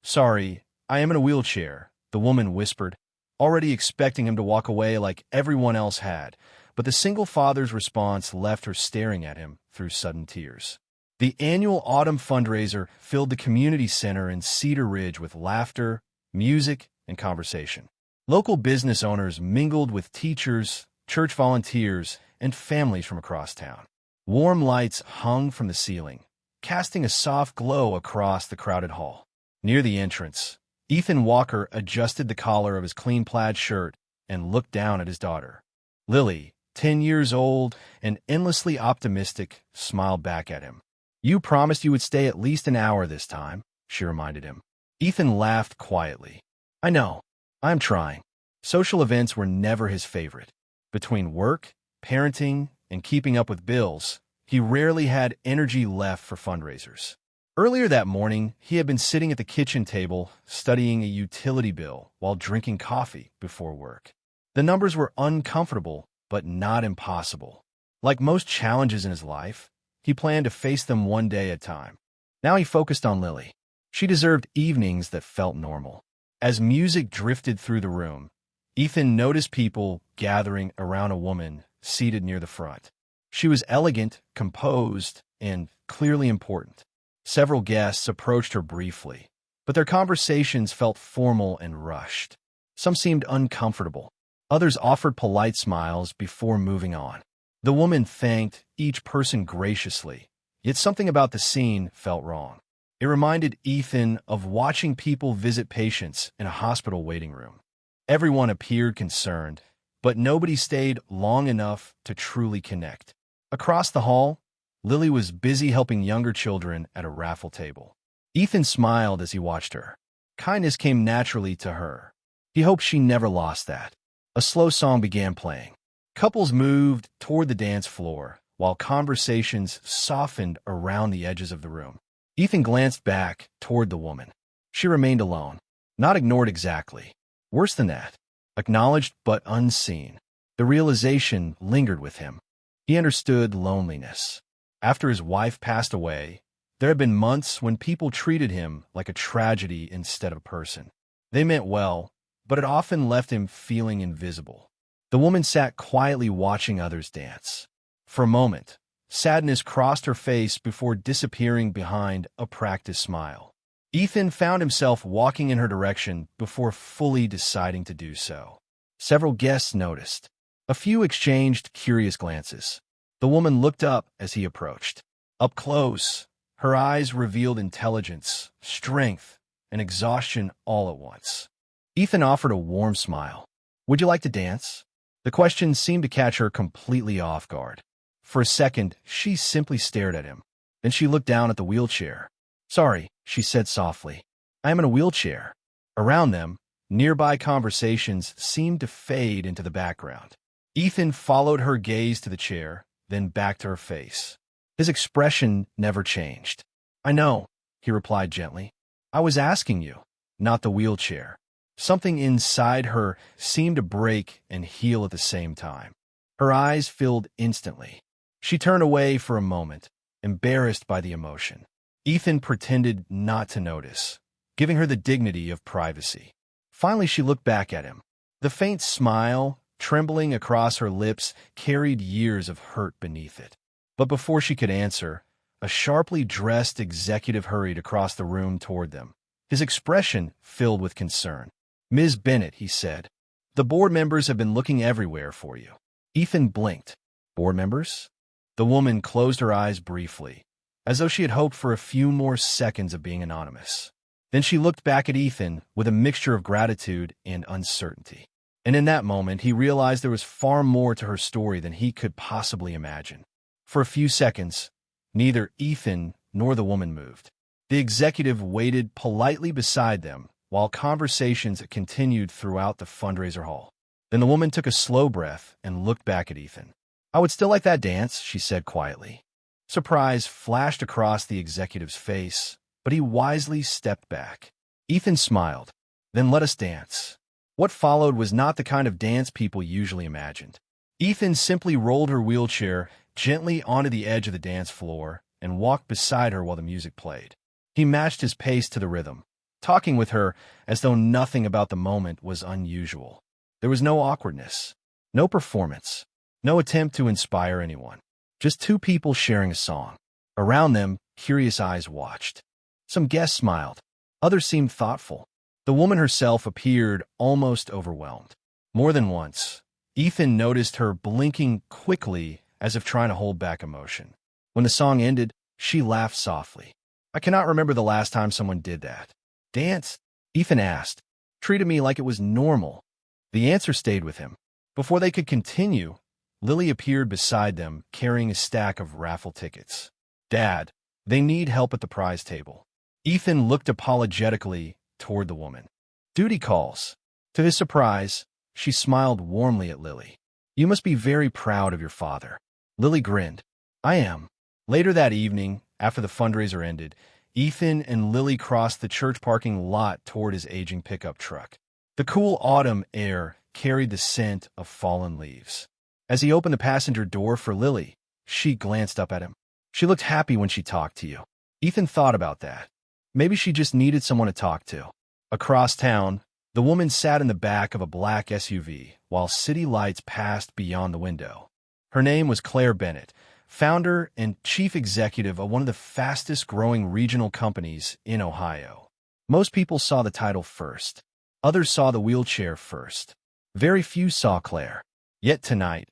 Sorry, I am in a wheelchair, the woman whispered, already expecting him to walk away like everyone else had, but the single father's response left her staring at him through sudden tears. The annual autumn fundraiser filled the community center in Cedar Ridge with laughter, music, and conversation. Local business owners mingled with teachers, church volunteers, and families from across town. Warm lights hung from the ceiling, casting a soft glow across the crowded hall. Near the entrance, Ethan Walker adjusted the collar of his clean plaid shirt and looked down at his daughter. Lily, 10 years old and endlessly optimistic, smiled back at him. "You promised you would stay at least an hour this time," she reminded him. Ethan laughed quietly. "I know. I'm trying." Social events were never his favorite. Between work, parenting, and keeping up with bills, he rarely had energy left for fundraisers. Earlier that morning, he had been sitting at the kitchen table studying a utility bill while drinking coffee before work. The numbers were uncomfortable, but not impossible. Like most challenges in his life, he planned to face them one day at a time. Now he focused on Lily. She deserved evenings that felt normal. As music drifted through the room, Ethan noticed people gathering around a woman seated near the front. She was elegant, composed, and clearly important. Several guests approached her briefly, but their conversations felt formal and rushed. Some seemed uncomfortable. Others offered polite smiles before moving on. The woman thanked each person graciously, yet something about the scene felt wrong. It reminded Ethan of watching people visit patients in a hospital waiting room. Everyone appeared concerned, but nobody stayed long enough to truly connect. Across the hall, Lily was busy helping younger children at a raffle table. Ethan smiled as he watched her. Kindness came naturally to her. He hoped she never lost that. A slow song began playing. Couples moved toward the dance floor, while conversations softened around the edges of the room. Ethan glanced back toward the woman. She remained alone, not ignored exactly. Worse than that, acknowledged but unseen. The realization lingered with him. He understood loneliness. After his wife passed away, there had been months when people treated him like a tragedy instead of a person. They meant well, but it often left him feeling invisible. The woman sat quietly watching others dance. For a moment, sadness crossed her face before disappearing behind a practiced smile. Ethan found himself walking in her direction before fully deciding to do so. Several guests noticed. A few exchanged curious glances. The woman looked up as he approached. Up close, her eyes revealed intelligence, strength, and exhaustion all at once. Ethan offered a warm smile. "Would you like to dance?" The question seemed to catch her completely off guard. For a second, she simply stared at him. Then she looked down at the wheelchair. "Sorry," she said softly. "I am in a wheelchair." Around them, nearby conversations seemed to fade into the background. Ethan followed her gaze to the chair, then back to her face. His expression never changed. "I know," he replied gently. "I was asking you, not the wheelchair." Something inside her seemed to break and heal at the same time. Her eyes filled instantly. She turned away for a moment, embarrassed by the emotion. Ethan pretended not to notice, giving her the dignity of privacy. Finally, she looked back at him. The faint smile, trembling across her lips, carried years of hurt beneath it. But before she could answer, a sharply dressed executive hurried across the room toward them, his expression filled with concern. "Ms. Bennett," he said, "the board members have been looking everywhere for you." Ethan blinked. "Board members?" The woman closed her eyes briefly, as though she had hoped for a few more seconds of being anonymous. Then she looked back at Ethan with a mixture of gratitude and uncertainty. And in that moment, he realized there was far more to her story than he could possibly imagine. For a few seconds, neither Ethan nor the woman moved. The executive waited politely beside them while conversations continued throughout the fundraiser hall. Then the woman took a slow breath and looked back at Ethan. "I would still like that dance," she said quietly. Surprise flashed across the executive's face, but he wisely stepped back. Ethan smiled. "Then let us dance." What followed was not the kind of dance people usually imagined. Ethan simply rolled her wheelchair gently onto the edge of the dance floor and walked beside her while the music played. He matched his pace to the rhythm, talking with her as though nothing about the moment was unusual. There was no awkwardness, no performance, no attempt to inspire anyone. Just two people sharing a song. Around them, curious eyes watched. Some guests smiled. Others seemed thoughtful. The woman herself appeared almost overwhelmed. More than once, Ethan noticed her blinking quickly as if trying to hold back emotion. When the song ended, she laughed softly. I cannot remember the last time someone did that. Dance? Ethan asked. Treated me like it was normal. The answer stayed with him. Before they could continue, Lily appeared beside them, carrying a stack of raffle tickets. Dad, they need help at the prize table. Ethan looked apologetically toward the woman. Duty calls. To his surprise, she smiled warmly at Lily. You must be very proud of your father. Lily grinned. I am. Later that evening, after the fundraiser ended, Ethan and Lily crossed the church parking lot toward his aging pickup truck. The cool autumn air carried the scent of fallen leaves. As he opened the passenger door for Lily, she glanced up at him. She looked happy when she talked to you. Ethan thought about that. Maybe she just needed someone to talk to. Across town, the woman sat in the back of a black SUV while city lights passed beyond the window. Her name was Claire Bennett, founder and chief executive of one of the fastest-growing regional companies in Ohio. Most people saw the title first. Others saw the wheelchair first. Very few saw Claire. Yet tonight,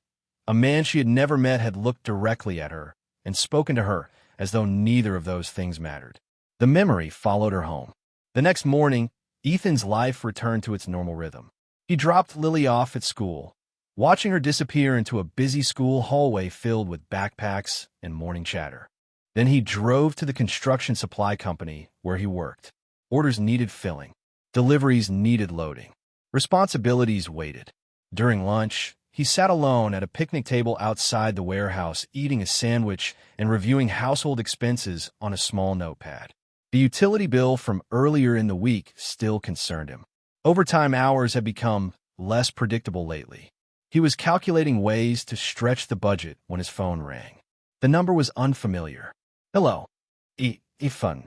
a man she had never met had looked directly at her and spoken to her as though neither of those things mattered. The memory followed her home. The next morning, Ethan's life returned to its normal rhythm. He dropped Lily off at school, watching her disappear into a busy school hallway filled with backpacks and morning chatter. Then he drove to the construction supply company where he worked. Orders needed filling. Deliveries needed loading. Responsibilities waited. During lunch, he sat alone at a picnic table outside the warehouse, eating a sandwich and reviewing household expenses on a small notepad. The utility bill from earlier in the week still concerned him. Overtime hours had become less predictable lately. He was calculating ways to stretch the budget when his phone rang. The number was unfamiliar. Hello. Ethan.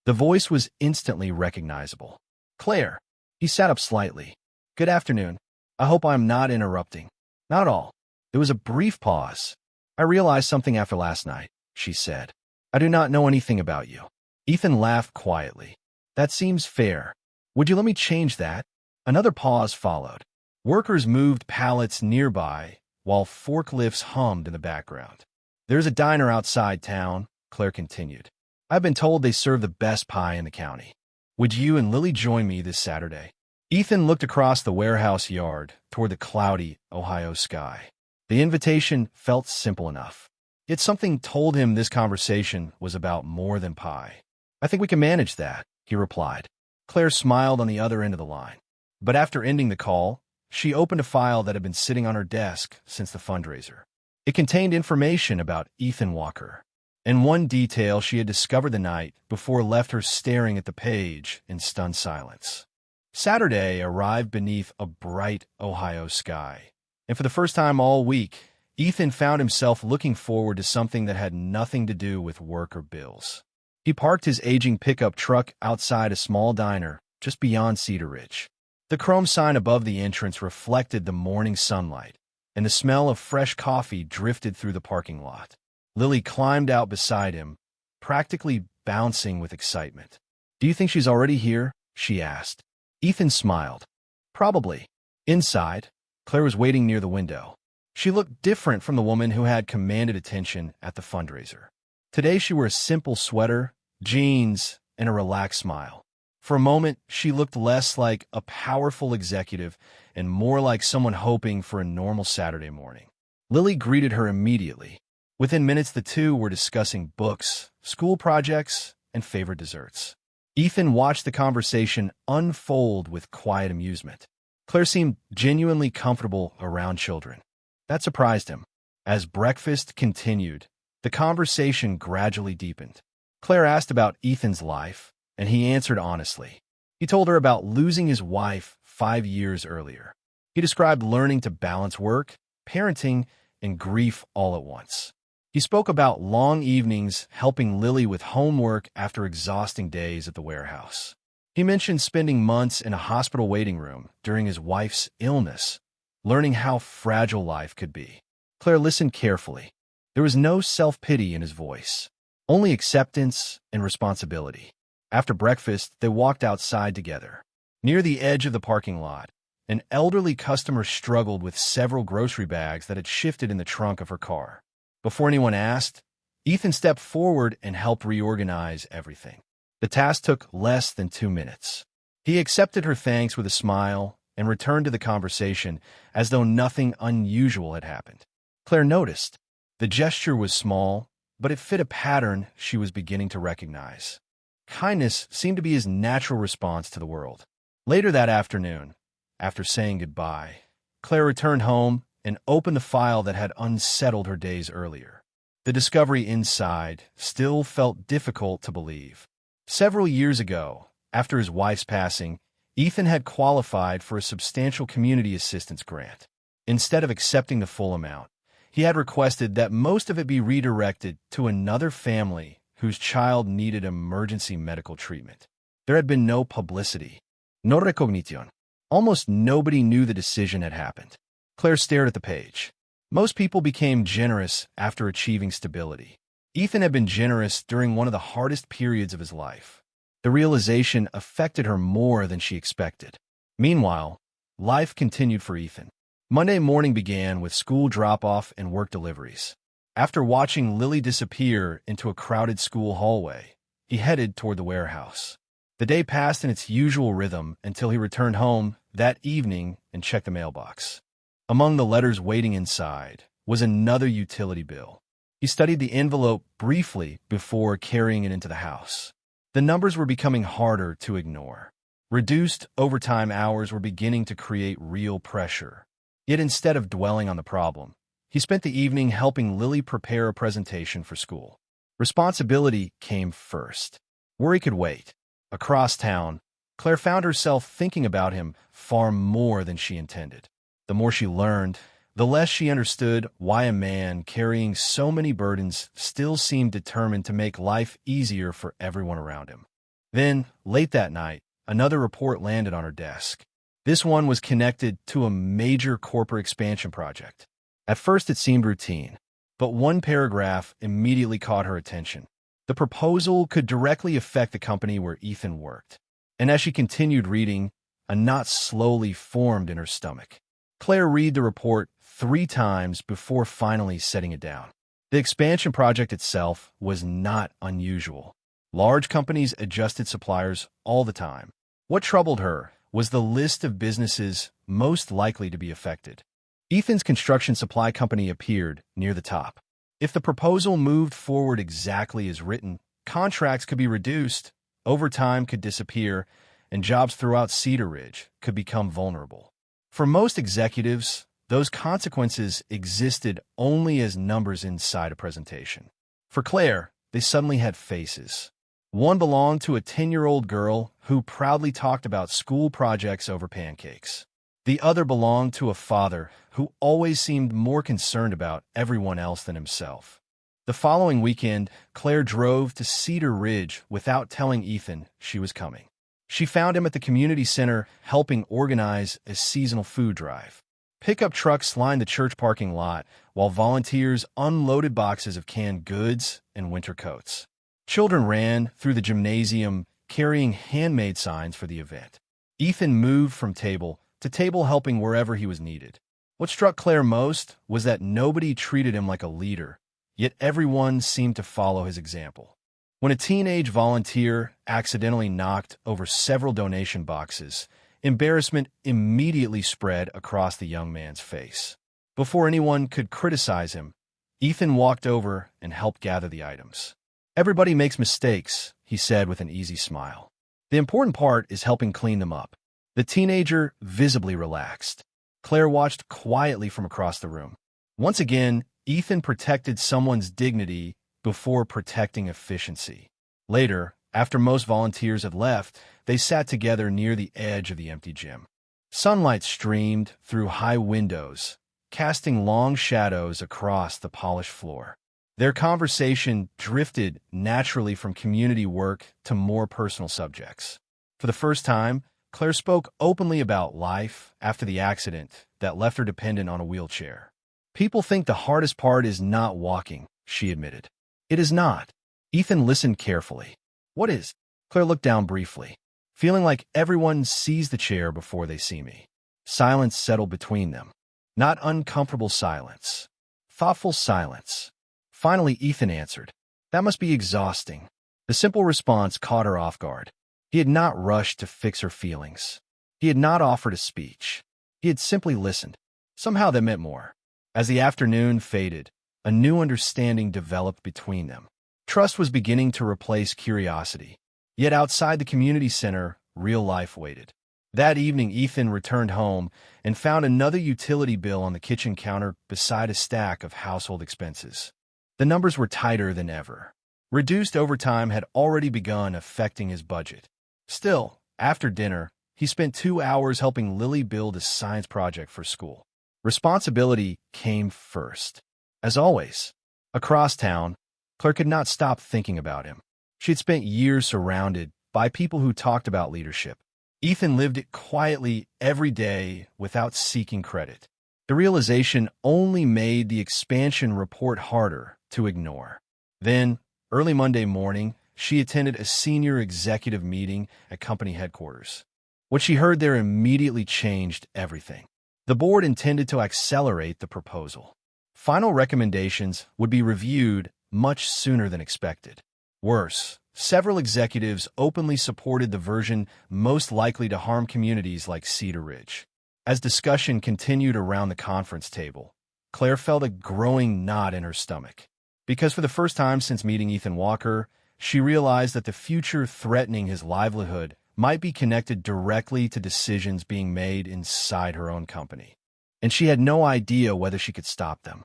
The voice was instantly recognizable. Claire. He sat up slightly. Good afternoon. I hope I'm not interrupting. Not at all. There was a brief pause. I realized something after last night, she said. I do not know anything about you. Ethan laughed quietly. That seems fair. Would you let me change that? Another pause followed. Workers moved pallets nearby, while forklifts hummed in the background. There's a diner outside town, Claire continued. I've been told they serve the best pie in the county. Would you and Lily join me this Saturday? Ethan looked across the warehouse yard toward the cloudy Ohio sky. The invitation felt simple enough. Yet something told him this conversation was about more than pie. I think we can manage that, he replied. Claire smiled on the other end of the line. But after ending the call, she opened a file that had been sitting on her desk since the fundraiser. It contained information about Ethan Walker, and one detail she had discovered the night before left her staring at the page in stunned silence. Saturday arrived beneath a bright Ohio sky, and for the first time all week, Ethan found himself looking forward to something that had nothing to do with work or bills. He parked his aging pickup truck outside a small diner just beyond Cedar Ridge. The chrome sign above the entrance reflected the morning sunlight, and the smell of fresh coffee drifted through the parking lot. Lily climbed out beside him, practically bouncing with excitement. Do you think she's already here? She asked. Ethan smiled. Probably. Inside, Claire was waiting near the window. She looked different from the woman who had commanded attention at the fundraiser. Today she wore a simple sweater, jeans, and a relaxed smile. For a moment, she looked less like a powerful executive and more like someone hoping for a normal Saturday morning. Lily greeted her immediately. Within minutes, the two were discussing books, school projects, and favorite desserts. Ethan watched the conversation unfold with quiet amusement. Claire seemed genuinely comfortable around children. That surprised him. As breakfast continued, the conversation gradually deepened. Claire asked about Ethan's life, and he answered honestly. He told her about losing his wife 5 years earlier. He described learning to balance work, parenting, and grief all at once. He spoke about long evenings helping Lily with homework after exhausting days at the warehouse. He mentioned spending months in a hospital waiting room during his wife's illness, learning how fragile life could be. Claire listened carefully. There was no self-pity in his voice, only acceptance and responsibility. After breakfast, they walked outside together. Near the edge of the parking lot, an elderly customer struggled with several grocery bags that had shifted in the trunk of her car. Before anyone asked, Ethan stepped forward and helped reorganize everything. The task took less than 2 minutes. He accepted her thanks with a smile and returned to the conversation as though nothing unusual had happened. Claire noticed. The gesture was small, but it fit a pattern she was beginning to recognize. Kindness seemed to be his natural response to the world. Later that afternoon, after saying goodbye, Claire returned home and opened the file that had unsettled her days earlier. The discovery inside still felt difficult to believe. Several years ago, after his wife's passing, Ethan had qualified for a substantial community assistance grant. Instead of accepting the full amount, he had requested that most of it be redirected to another family whose child needed emergency medical treatment. There had been no publicity, no recognition. Almost nobody knew the decision had happened. Claire stared at the page. Most people became generous after achieving stability. Ethan had been generous during one of the hardest periods of his life. The realization affected her more than she expected. Meanwhile, life continued for Ethan. Monday morning began with school drop-off and work deliveries. After watching Lily disappear into a crowded school hallway, he headed toward the warehouse. The day passed in its usual rhythm until he returned home that evening and checked the mailbox. Among the letters waiting inside was another utility bill. He studied the envelope briefly before carrying it into the house. The numbers were becoming harder to ignore. Reduced overtime hours were beginning to create real pressure. Yet instead of dwelling on the problem, he spent the evening helping Lily prepare a presentation for school. Responsibility came first. Worry could wait. Across town, Claire found herself thinking about him far more than she intended. The more she learned, the less she understood why a man carrying so many burdens still seemed determined to make life easier for everyone around him. Then, late that night, another report landed on her desk. This one was connected to a major corporate expansion project. At first it seemed routine, but one paragraph immediately caught her attention. The proposal could directly affect the company where Ethan worked. And as she continued reading, a knot slowly formed in her stomach. Claire read the report 3 times before finally setting it down. The expansion project itself was not unusual. Large companies adjusted suppliers all the time. What troubled her was the list of businesses most likely to be affected. Ethan's construction supply company appeared near the top. If the proposal moved forward exactly as written, contracts could be reduced, overtime could disappear, and jobs throughout Cedar Ridge could become vulnerable. For most executives, those consequences existed only as numbers inside a presentation. For Claire, they suddenly had faces. One belonged to a 10-year-old girl who proudly talked about school projects over pancakes. The other belonged to a father who always seemed more concerned about everyone else than himself. The following weekend, Claire drove to Cedar Ridge without telling Ethan she was coming. She found him at the community center helping organize a seasonal food drive. Pickup trucks lined the church parking lot while volunteers unloaded boxes of canned goods and winter coats. Children ran through the gymnasium carrying handmade signs for the event. Ethan moved from table to table helping wherever he was needed. What struck Claire most was that nobody treated him like a leader, yet everyone seemed to follow his example. When a teenage volunteer accidentally knocked over several donation boxes, embarrassment immediately spread across the young man's face. Before anyone could criticize him, Ethan walked over and helped gather the items. "Everybody makes mistakes," he said with an easy smile. "The important part is helping clean them up." The teenager visibly relaxed. Claire watched quietly from across the room. Once again, Ethan protected someone's dignity before protecting efficiency. Later, after most volunteers had left, they sat together near the edge of the empty gym. Sunlight streamed through high windows, casting long shadows across the polished floor. Their conversation drifted naturally from community work to more personal subjects. For the first time, Claire spoke openly about life after the accident that left her dependent on a wheelchair. People think the hardest part is not walking, she admitted. It is not. Ethan listened carefully. What is? Claire looked down briefly, feeling like everyone sees the chair before they see me. Silence settled between them. Not uncomfortable silence. Thoughtful silence. Finally, Ethan answered. That must be exhausting. The simple response caught her off guard. He had not rushed to fix her feelings. He had not offered a speech. He had simply listened. Somehow that meant more. As the afternoon faded, a new understanding developed between them. Trust was beginning to replace curiosity. Yet outside the community center, real life waited. That evening, Ethan returned home and found another utility bill on the kitchen counter beside a stack of household expenses. The numbers were tighter than ever. Reduced overtime had already begun affecting his budget. Still, after dinner, he spent 2 hours helping Lily build a science project for school. Responsibility came first. As always, across town, Claire could not stop thinking about him. She had spent years surrounded by people who talked about leadership. Ethan lived it quietly every day without seeking credit. The realization only made the expansion report harder to ignore. Then, early Monday morning, she attended a senior executive meeting at company headquarters. What she heard there immediately changed everything. The board intended to accelerate the proposal. Final recommendations would be reviewed much sooner than expected. Worse, several executives openly supported the version most likely to harm communities like Cedar Ridge. As discussion continued around the conference table, Claire felt a growing knot in her stomach. Because for the first time since meeting Ethan Walker, she realized that the future threatening his livelihood might be connected directly to decisions being made inside her own company. And she had no idea whether she could stop them.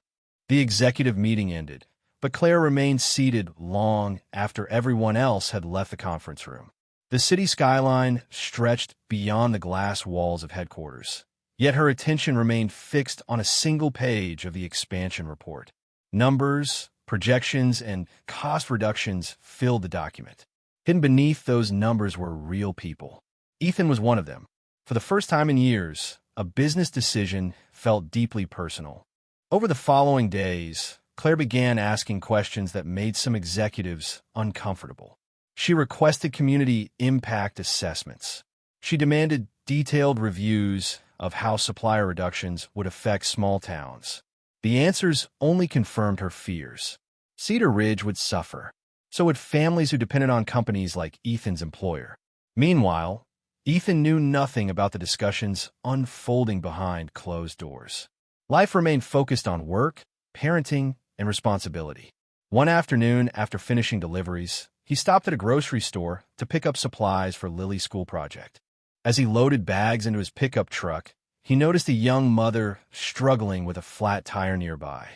The executive meeting ended, but Claire remained seated long after everyone else had left the conference room. The city skyline stretched beyond the glass walls of headquarters, yet her attention remained fixed on a single page of the expansion report. Numbers, projections, and cost reductions filled the document. Hidden beneath those numbers were real people. Ethan was one of them. For the first time in years, a business decision felt deeply personal. Over the following days, Claire began asking questions that made some executives uncomfortable. She requested community impact assessments. She demanded detailed reviews of how supplier reductions would affect small towns. The answers only confirmed her fears. Cedar Ridge would suffer. So would families who depended on companies like Ethan's employer. Meanwhile, Ethan knew nothing about the discussions unfolding behind closed doors. Life remained focused on work, parenting, and responsibility. One afternoon, after finishing deliveries, he stopped at a grocery store to pick up supplies for Lily's school project. As he loaded bags into his pickup truck, he noticed a young mother struggling with a flat tire nearby.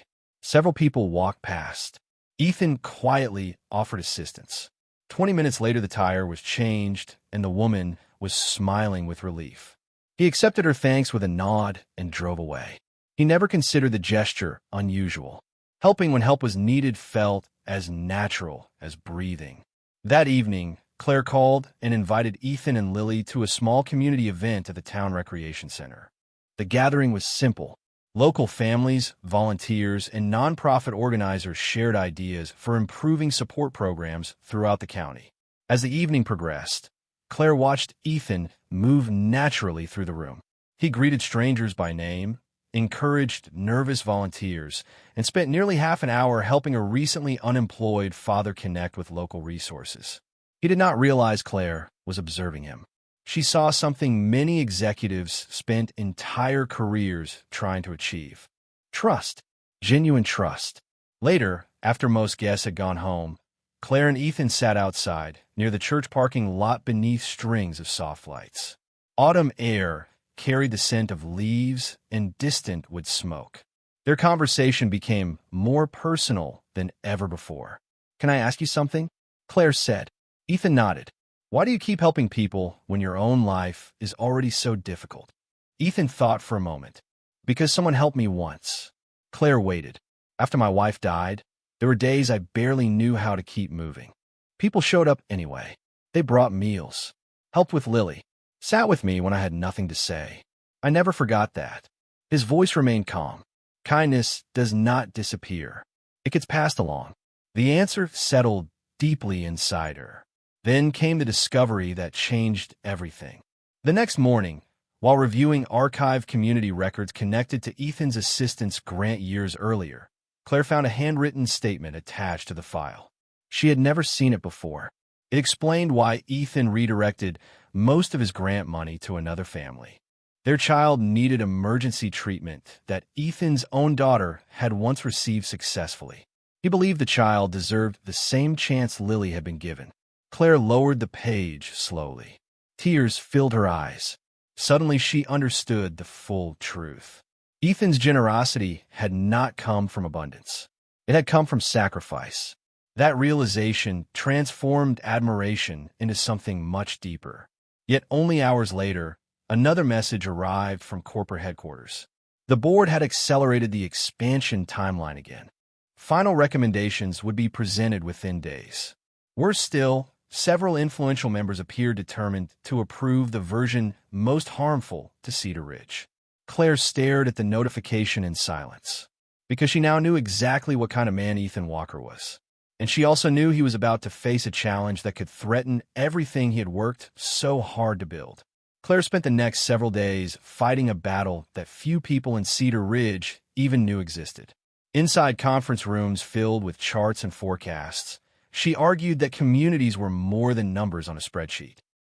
Several people walked past. Ethan quietly offered assistance. 20 minutes later, the tire was changed, and the woman was smiling with relief. He accepted her thanks with a nod and drove away. He never considered the gesture unusual. Helping when help was needed felt as natural as breathing. That evening, Claire called and invited Ethan and Lily to a small community event at the town recreation center. The gathering was simple. Local families, volunteers, and nonprofit organizers shared ideas for improving support programs throughout the county. As the evening progressed, Claire watched Ethan move naturally through the room. He greeted strangers by name, encouraged nervous volunteers, and spent nearly half an hour helping a recently unemployed father connect with local resources. He did not realize Claire was observing him. She saw something many executives spent entire careers trying to achieve. Trust. Genuine trust. Later, after most guests had gone home, Claire and Ethan sat outside, near the church parking lot beneath strings of soft lights. Autumn air carried the scent of leaves and distant wood smoke. Their conversation became more personal than ever before. "Can I ask you something?" Claire said. Ethan nodded. "Why do you keep helping people when your own life is already so difficult?" Ethan thought for a moment. "Because someone helped me once." Claire waited. "After my wife died, there were days I barely knew how to keep moving. People showed up anyway. They brought meals. helped with Lily, sat with me when I had nothing to say. I never forgot that. His voice remained calm. Kindness does not disappear. It gets passed along. The answer settled deeply inside her. Then came the discovery that changed everything. The next morning, while reviewing archived community records connected to Ethan's assistance grant years earlier, Claire found a handwritten statement attached to the file. She had never seen it before. It explained why Ethan redirected most of his grant money to another family. Their child needed emergency treatment that Ethan's own daughter had once received successfully. He believed the child deserved the same chance Lily had been given. Claire lowered the page slowly. Tears filled her eyes. Suddenly she understood the full truth. Ethan's generosity had not come from abundance. It had come from sacrifice. That realization transformed admiration into something much deeper. Yet only hours later, another message arrived from corporate headquarters. The board had accelerated the expansion timeline again. Final recommendations would be presented within days. Worse still, several influential members appeared determined to approve the version most harmful to Cedar Ridge. Claire stared at the notification in silence, because she now knew exactly what kind of man Ethan Walker was. And she also knew he was about to face a challenge that could threaten everything he had worked so hard to build. Claire spent the next several days fighting a battle that few people in Cedar Ridge even knew existed. Inside conference rooms filled with charts and forecasts, she argued that communities were more than numbers on a spreadsheet.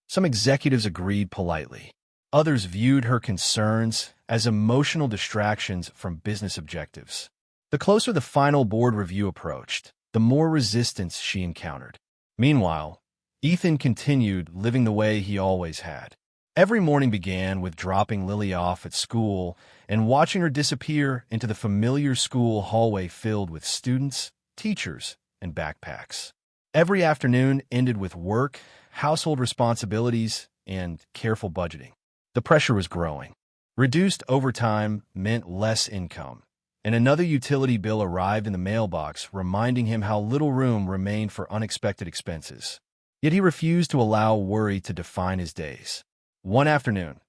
Some executives agreed politely. Others viewed her concerns as emotional distractions from business objectives. The closer the final board review approached, the more resistance she encountered. Meanwhile, Ethan continued living the way he always had. Every morning began with dropping Lily off at school and watching her disappear into the familiar school hallway filled with students, teachers, and backpacks. Every afternoon ended with work, household responsibilities, and careful budgeting. The pressure was growing. Reduced overtime meant less income, and another utility bill arrived in the mailbox reminding him how little room remained for unexpected expenses. Yet he refused to allow worry to define his days. One afternoon,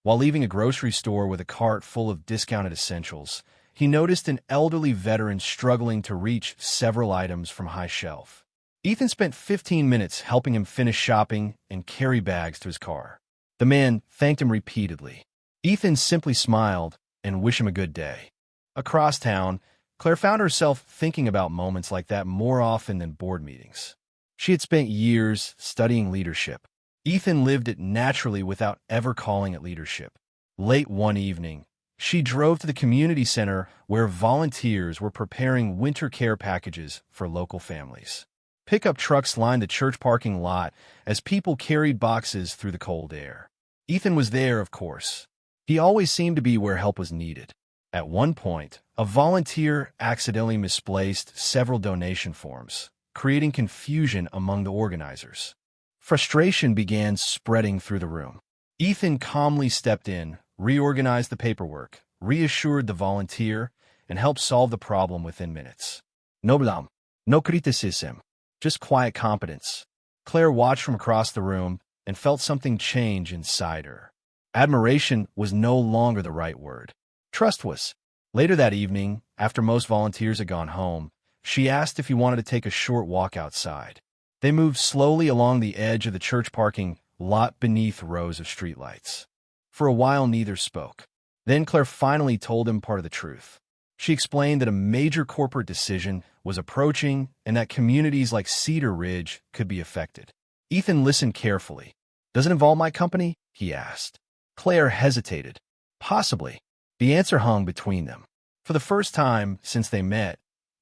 while leaving a grocery store with a cart full of discounted essentials, he noticed an elderly veteran struggling to reach several items from a high shelf. Ethan spent 15 minutes helping him finish shopping and carry bags to his car. The man thanked him repeatedly. Ethan simply smiled and wished him a good day. Across town, Claire found herself thinking about moments like that more often than board meetings. She had spent years studying leadership. Ethan lived it naturally without ever calling it leadership. Late one evening, she drove to the community center where volunteers were preparing winter care packages for local families. Pickup trucks lined the church parking lot as people carried boxes through the cold air. Ethan was there, of course. He always seemed to be where help was needed. At one point, a volunteer accidentally misplaced several donation forms, creating confusion among the organizers. Frustration began spreading through the room. Ethan calmly stepped in, reorganized the paperwork, reassured the volunteer, and helped solve the problem within minutes. No blame, no criticism, just quiet competence. Claire watched from across the room and felt something change inside her. Admiration was no longer the right word. Trust was. Later that evening, after most volunteers had gone home, she asked if he wanted to take a short walk outside. They moved slowly along the edge of the church parking lot beneath rows of streetlights. For a while, neither spoke. Then Claire finally told him part of the truth. She explained that a major corporate decision was approaching and that communities like Cedar Ridge could be affected. Ethan listened carefully. "Does it involve my company?" he asked. Claire hesitated. Possibly. The answer hung between them. For the first time since they met,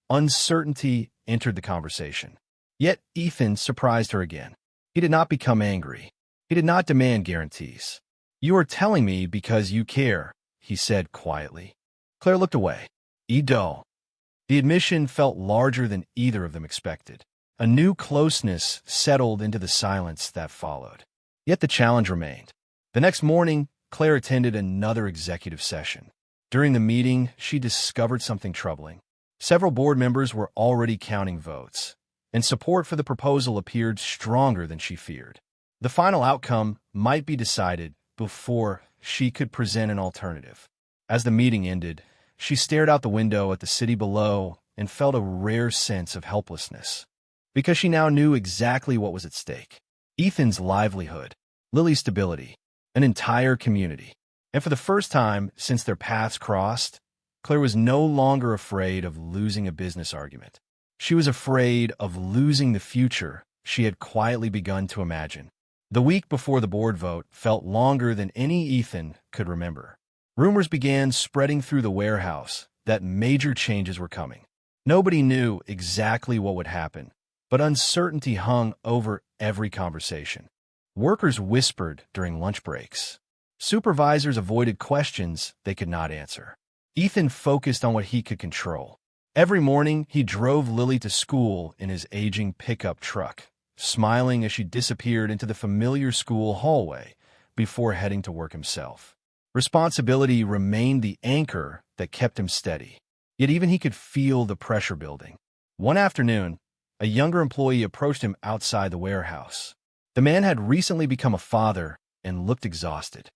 uncertainty entered the conversation. Yet Ethan surprised her again. He did not become angry. He did not demand guarantees. "You are telling me because you care," he said quietly. Claire looked away. Edo. The admission felt larger than either of them expected. A new closeness settled into the silence that followed. Yet the challenge remained. The next morning, Claire attended another executive session. During the meeting, she discovered something troubling. Several board members were already counting votes, and support for the proposal appeared stronger than she feared. The final outcome might be decided before she could present an alternative. As the meeting ended, she stared out the window at the city below and felt a rare sense of helplessness, because she now knew exactly what was at stake. Ethan's livelihood, Lily's stability, an entire community. And for the first time since their paths crossed, Claire was no longer afraid of losing a business argument. She was afraid of losing the future she had quietly begun to imagine. The week before the board vote felt longer than any Ethan could remember. Rumors began spreading through the warehouse that major changes were coming. Nobody knew exactly what would happen, but uncertainty hung over every conversation. Workers whispered during lunch breaks. Supervisors avoided questions they could not answer. Ethan focused on what he could control. Every morning, he drove Lily to school in his aging pickup truck, smiling as she disappeared into the familiar school hallway before heading to work himself. Responsibility remained the anchor that kept him steady, yet even he could feel the pressure building. One afternoon, a younger employee approached him outside the warehouse. The man had recently become a father and looked exhausted.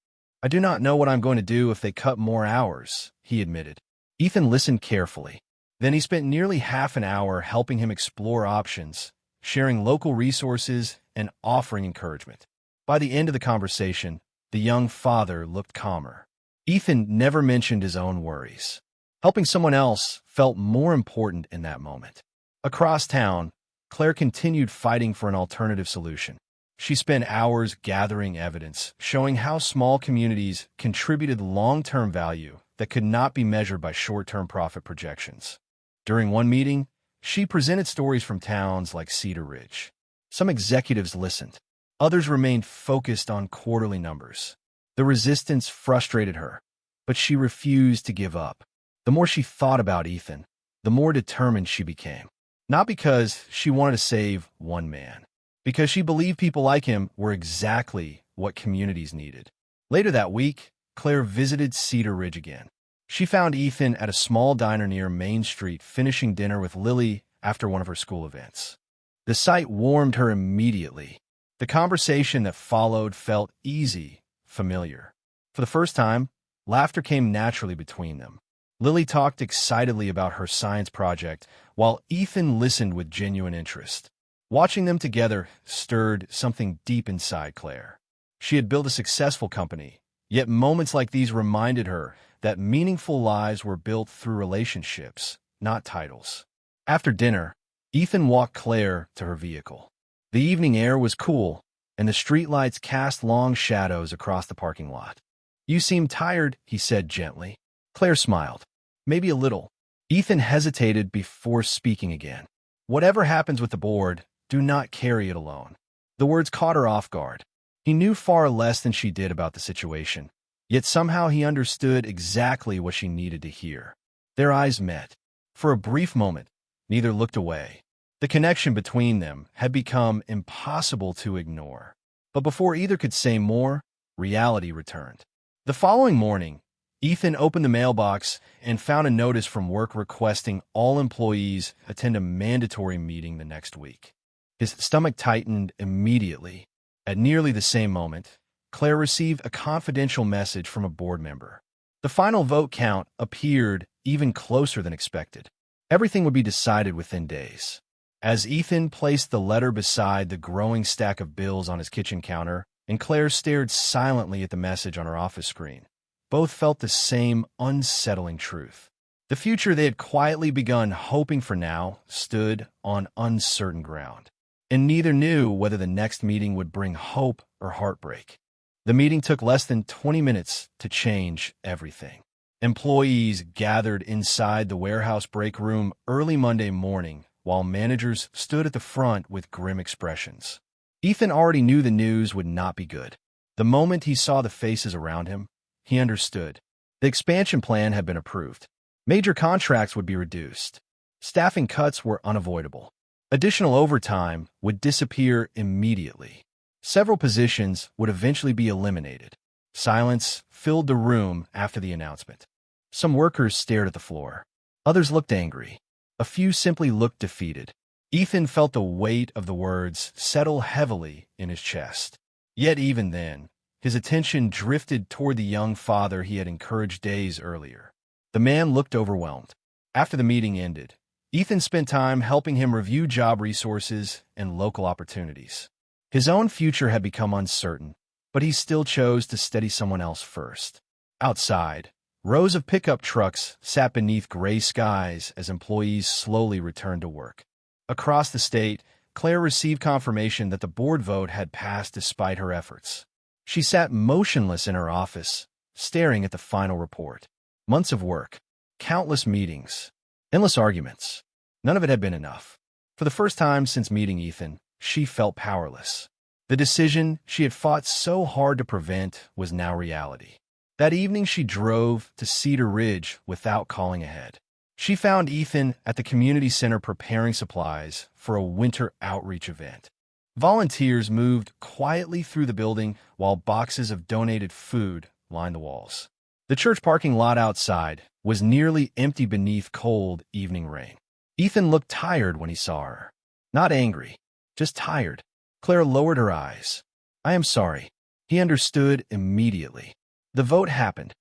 "I do not know what I'm going to do if they cut more hours," he admitted. Ethan listened carefully. Then he spent nearly half an hour helping him explore options, sharing local resources, and offering encouragement. By the end of the conversation, the young father looked calmer. Ethan never mentioned his own worries. Helping someone else felt more important in that moment. Across town, Claire continued fighting for an alternative solution. She spent hours gathering evidence, showing how small communities contributed long-term value that could not be measured by short-term profit projections. During one meeting, she presented stories from towns like Cedar Ridge. Some executives listened. Others remained focused on quarterly numbers. The resistance frustrated her, but she refused to give up. The more she thought about Ethan, the more determined she became. Not because she wanted to save one man, because she believed people like him were exactly what communities needed. Later that week, Claire visited Cedar Ridge again. She found Ethan at a small diner near Main Street finishing dinner with Lily after one of her school events. The sight warmed her immediately. The conversation that followed felt easy, familiar. For the first time, laughter came naturally between them. Lily talked excitedly about her science project, while Ethan listened with genuine interest. Watching them together stirred something deep inside Claire. She had built a successful company, yet moments like these reminded her that meaningful lives were built through relationships, not titles. After dinner, Ethan walked Claire to her vehicle. The evening air was cool, and the streetlights cast long shadows across the parking lot. "You seem tired," he said gently. Claire smiled. "Maybe a little." Ethan hesitated before speaking again. "Whatever happens with the board, do not carry it alone." The words caught her off guard. He knew far less than she did about the situation, yet somehow he understood exactly what she needed to hear. Their eyes met. For a brief moment, neither looked away. The connection between them had become impossible to ignore. But before either could say more, reality returned. The following morning, Ethan opened the mailbox and found a notice from work requesting all employees attend a mandatory meeting the next week. His stomach tightened immediately. At nearly the same moment, Claire received a confidential message from a board member. The final vote count appeared even closer than expected. Everything would be decided within days. As Ethan placed the letter beside the growing stack of bills on his kitchen counter, and Claire stared silently at the message on her office screen, both felt the same unsettling truth. The future they had quietly begun hoping for now stood on uncertain ground, and neither knew whether the next meeting would bring hope or heartbreak. The meeting took less than 20 minutes to change everything. Employees gathered inside the warehouse break room early Monday morning, while managers stood at the front with grim expressions. Ethan already knew the news would not be good. The moment he saw the faces around him, he understood. The expansion plan had been approved. Major contracts would be reduced. Staffing cuts were unavoidable. Additional overtime would disappear immediately. Several positions would eventually be eliminated. Silence filled the room after the announcement. Some workers stared at the floor. Others looked angry. A few simply looked defeated. Ethan felt the weight of the words settle heavily in his chest. Yet even then, his attention drifted toward the young father he had encouraged days earlier. The man looked overwhelmed. After the meeting ended, Ethan spent time helping him review job resources and local opportunities. His own future had become uncertain, but he still chose to steady someone else first. Outside, rows of pickup trucks sat beneath gray skies as employees slowly returned to work. Across the state, Claire received confirmation that the board vote had passed despite her efforts. She sat motionless in her office, staring at the final report. Months of work, countless meetings, endless arguments. None of it had been enough. For the first time since meeting Ethan, she felt powerless. The decision she had fought so hard to prevent was now reality. That evening she drove to Cedar Ridge without calling ahead. She found Ethan at the community center preparing supplies for a winter outreach event. Volunteers moved quietly through the building while boxes of donated food lined the walls. The church parking lot outside was nearly empty beneath cold evening rain. Ethan looked tired when he saw her. Not angry, just tired. Claire lowered her eyes. "I am sorry." He understood immediately. The vote happened.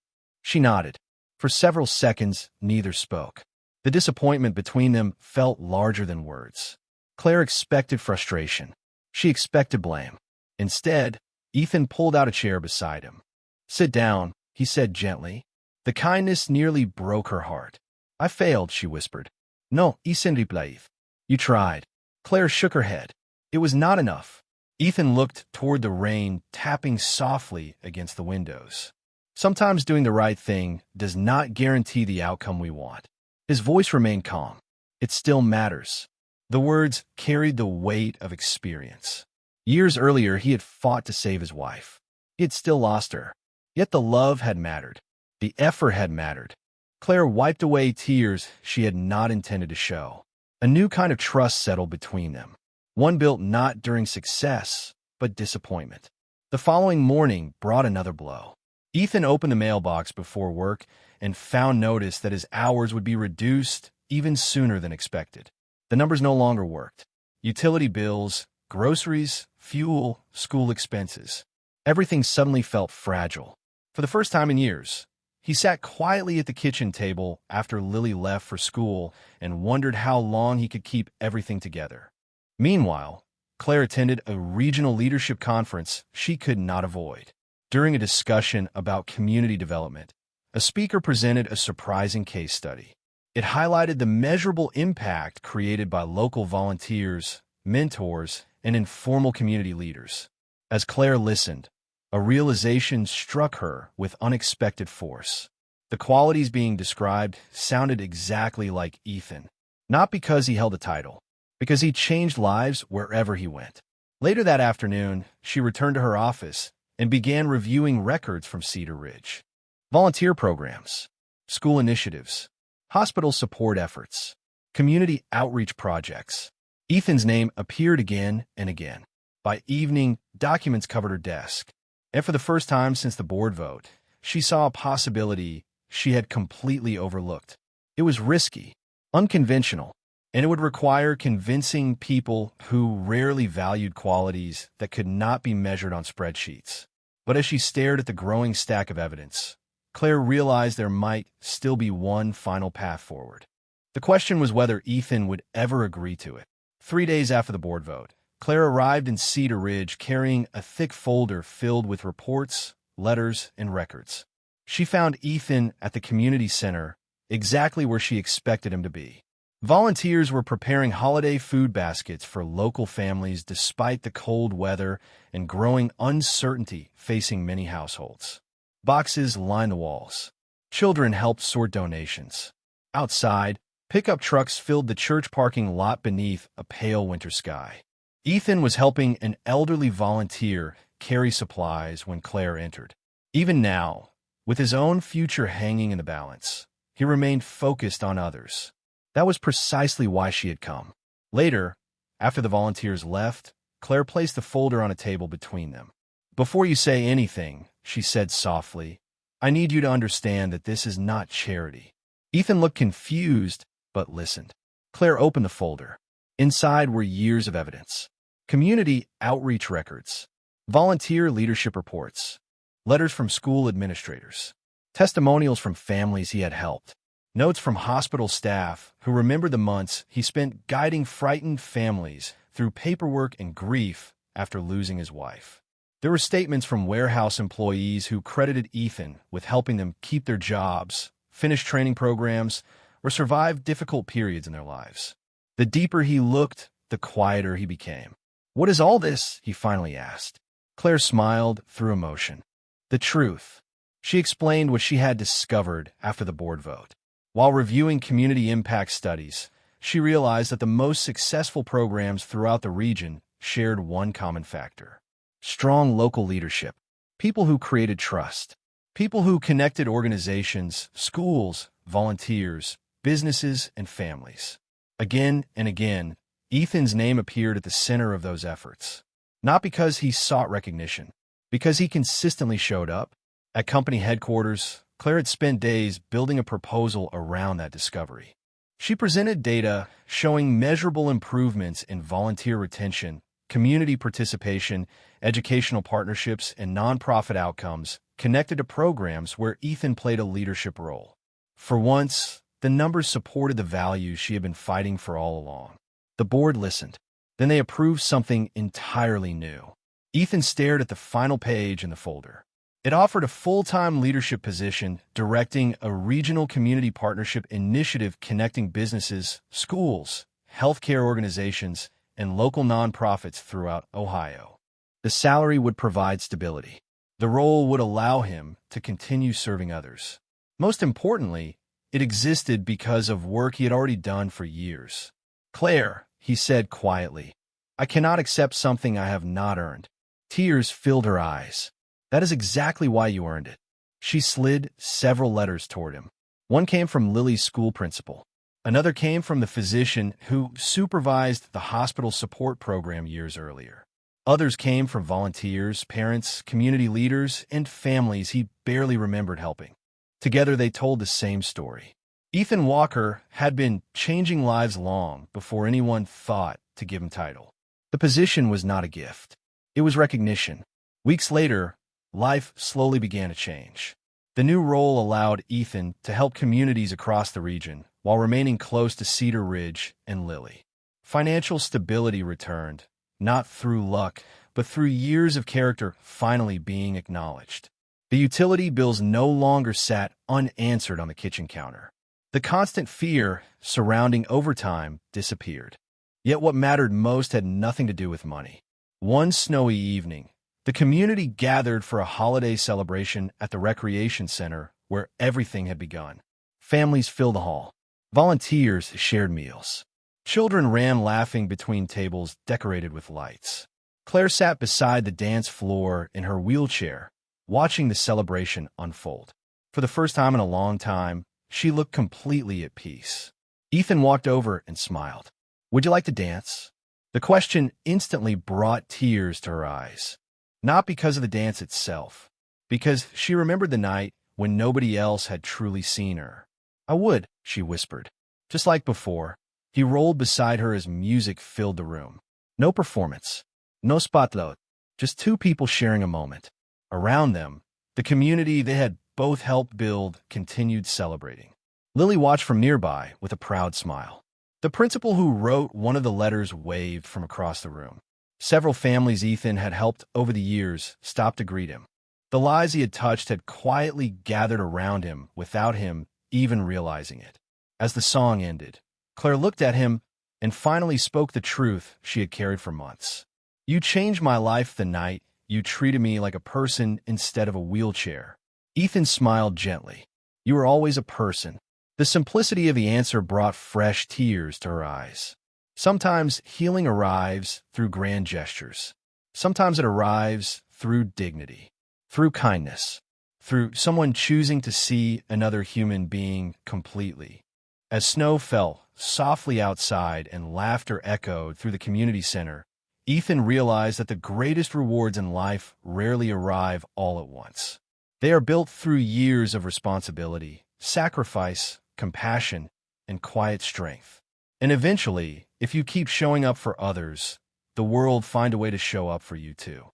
She nodded. For several seconds, neither spoke. The disappointment between them felt larger than words. Claire expected frustration. She expected blame. Instead, Ethan pulled out a chair beside him. "Sit down," he said gently. The kindness nearly broke her heart. "I failed," she whispered. "No, Ethan replied. You tried." Claire shook her head. It was not enough. Ethan looked toward the rain tapping softly against the windows. "Sometimes doing the right thing does not guarantee the outcome we want." His voice remained calm. "It still matters." The words carried the weight of experience. Years earlier, he had fought to save his wife. He had still lost her. Yet the love had mattered. The effort had mattered. Claire wiped away tears she had not intended to show. A new kind of trust settled between them. One built not during success, but disappointment. The following morning brought another blow. Ethan opened the mailbox before work and found notice that his hours would be reduced even sooner than expected. The numbers no longer worked. Utility bills, groceries, fuel, school expenses. Everything suddenly felt fragile. For the first time in years, he sat quietly at the kitchen table after Lily left for school and wondered how long he could keep everything together. Meanwhile, Claire attended a regional leadership conference she could not avoid. During a discussion about community development, a speaker presented a surprising case study. It highlighted the measurable impact created by local volunteers, mentors, and informal community leaders. As Claire listened, a realization struck her with unexpected force. The qualities being described sounded exactly like Ethan, not because he held a title, because he changed lives wherever he went. Later that afternoon, she returned to her office and began reviewing records from Cedar Ridge. Volunteer programs, school initiatives, hospital support efforts, community outreach projects. Ethan's name appeared again and again. By evening, documents covered her desk. And for the first time since the board vote, she saw a possibility she had completely overlooked. It was risky, unconventional, and it would require convincing people who rarely valued qualities that could not be measured on spreadsheets. But as she stared at the growing stack of evidence, Claire realized there might still be one final path forward. The question was whether Ethan would ever agree to it. 3 days after the board vote, Claire arrived in Cedar Ridge carrying a thick folder filled with reports, letters, and records. She found Ethan at the community center, exactly where she expected him to be. Volunteers were preparing holiday food baskets for local families despite the cold weather and growing uncertainty facing many households. Boxes lined the walls. Children helped sort donations. Outside, pickup trucks filled the church parking lot beneath a pale winter sky. Ethan was helping an elderly volunteer carry supplies when Claire entered. Even now, with his own future hanging in the balance, he remained focused on others. That was precisely why she had come. Later, after the volunteers left, Claire placed the folder on a table between them. "Before you say anything," she said softly, "I need you to understand that this is not charity." Ethan looked confused, but listened. Claire opened the folder. Inside were years of evidence. Community outreach records, Volunteer leadership reports, letters from school administrators, testimonials from families he had helped, notes from hospital staff who remembered the months he spent guiding frightened families through paperwork and grief after losing his wife. There were statements from warehouse employees who credited Ethan with helping them keep their jobs, finish training programs, or survive difficult periods in their lives. The deeper he looked, the quieter he became. "What is all this?" he finally asked. Claire smiled through emotion. "The truth." She explained what she had discovered after the board vote. While reviewing community impact studies, she realized that the most successful programs throughout the region shared one common factor: strong local leadership, people who created trust, people who connected organizations, schools, volunteers, businesses, and families. Again and again, Ethan's name appeared at the center of those efforts. Not because he sought recognition, because he consistently showed up. At company headquarters, Claire had spent days building a proposal around that discovery. She presented data showing measurable improvements in volunteer retention, community participation, educational partnerships, and nonprofit outcomes connected to programs where Ethan played a leadership role. For once, the numbers supported the values she had been fighting for all along. The board listened. Then they approved something entirely new. Ethan stared at the final page in the folder. It offered a full-time leadership position directing a regional community partnership initiative connecting businesses, schools, healthcare organizations, and local nonprofits throughout Ohio. The salary would provide stability. The role would allow him to continue serving others. Most importantly, it existed because of work he had already done for years. "Claire," he said quietly, "I cannot accept something I have not earned." Tears filled her eyes. "That is exactly why you earned it." She slid several letters toward him. One came from Lily's school principal. Another came from the physician who supervised the hospital support program years earlier. Others came from volunteers, parents, community leaders, and families he barely remembered helping. Together they told the same story. Ethan Walker had been changing lives long before anyone thought to give him title. The position was not a gift. It was recognition. Weeks later, life slowly began to change. The new role allowed Ethan to help communities across the region while remaining close to Cedar Ridge and Lily. Financial stability returned, not through luck, but through years of character finally being acknowledged. The utility bills no longer sat unanswered on the kitchen counter. The constant fear surrounding overtime disappeared. Yet what mattered most had nothing to do with money. One snowy evening, the community gathered for a holiday celebration at the recreation center where everything had begun. Families filled the hall. Volunteers shared meals. Children ran laughing between tables decorated with lights. Claire sat beside the dance floor in her wheelchair, watching the celebration unfold. For the first time in a long time, she looked completely at peace. Ethan walked over and smiled. "Would you like to dance?" The question instantly brought tears to her eyes. Not because of the dance itself, because she remembered the night when nobody else had truly seen her. "I would," she whispered. Just like before, he rolled beside her as music filled the room. No performance, no spotlight, just two people sharing a moment. Around them, the community they had both helped build continued celebrating. Lily watched from nearby with a proud smile. The principal who wrote one of the letters waved from across the room. Several families Ethan had helped over the years stopped to greet him. The lives he had touched had quietly gathered around him without him even realizing it. As the song ended, Claire looked at him and finally spoke the truth she had carried for months. "You changed my life the night you treated me like a person instead of a wheelchair." Ethan smiled gently. "You were always a person." The simplicity of the answer brought fresh tears to her eyes. Sometimes healing arrives through grand gestures. Sometimes it arrives through dignity, through kindness, through someone choosing to see another human being completely. As snow fell softly outside and laughter echoed through the community center, Ethan realized that the greatest rewards in life rarely arrive all at once. They are built through years of responsibility, sacrifice, compassion, and quiet strength. And eventually, if you keep showing up for others, the world find a way to show up for you too.